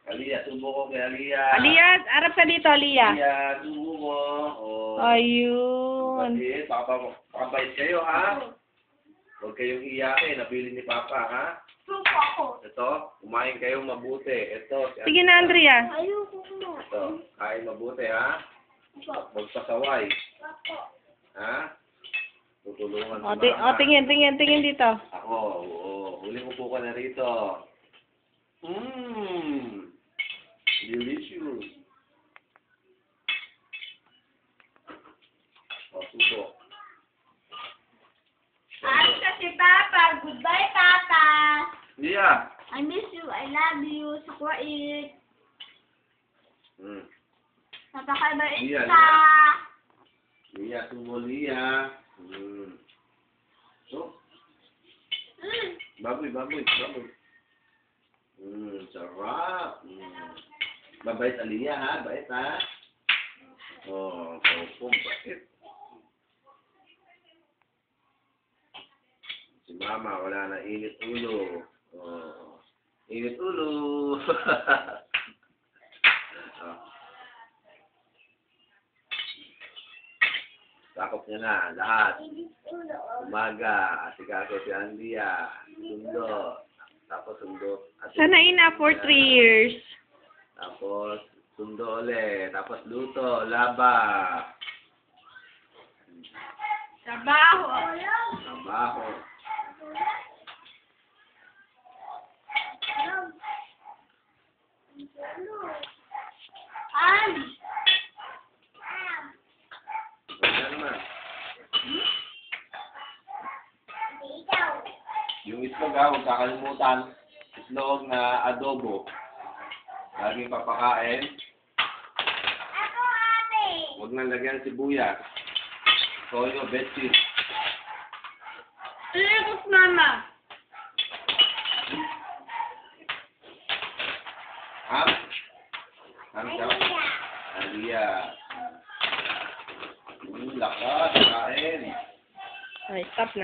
Aliyah, subo ko kay Aliyah. Aliyah, harap ka dito, Aliyah. Aliyah, subo ko. Oh. Ayun. Kapatid, pakabait kayo, ha? Huwag kayong iyakin. Nabili ni Papa, ha? Supo ako. Ito, kumain kayong mabuti. Ito, si Sige na, Andrea. Ayoko na. Ito, kain mabuti, ha? Opo. Huwag pasaway. Opo. Ha? Tutulungan O, si Mama. tingin dito. Ako, oo. Huling upo ka na rito. Delicious. O, suso. Ay, kasi Papa. Goodbye, Papa. Lia. I miss you. I love you. Sukwait. Napakabait Lia, ka. Lia, sumo Lia. So, baboy. Sarap. Mabait Aliyah, ha? Bait, ha? Oh, bait. Si Mama, wala na init ulo. Oh, init ulo. Oh. Sakop niya na, lahat. Umaga, asikaso si Andia. Sundo. Tapos sundo. Sana ina for 3 years. Tapos, sundo ulit. Tapos luto, laba. Trabaho. Trabaho. Ay. Wala naman. Yung itlog, ha, huwag kakalimutan. Itlog na adobo. Laging papakain. Ako, ate. Huwag nang lagyan sibuyas. Toyo, betchin. Ikot, Mama. Ham? Ham siya? Aliyah. Lakas, kain. Ay, stop na.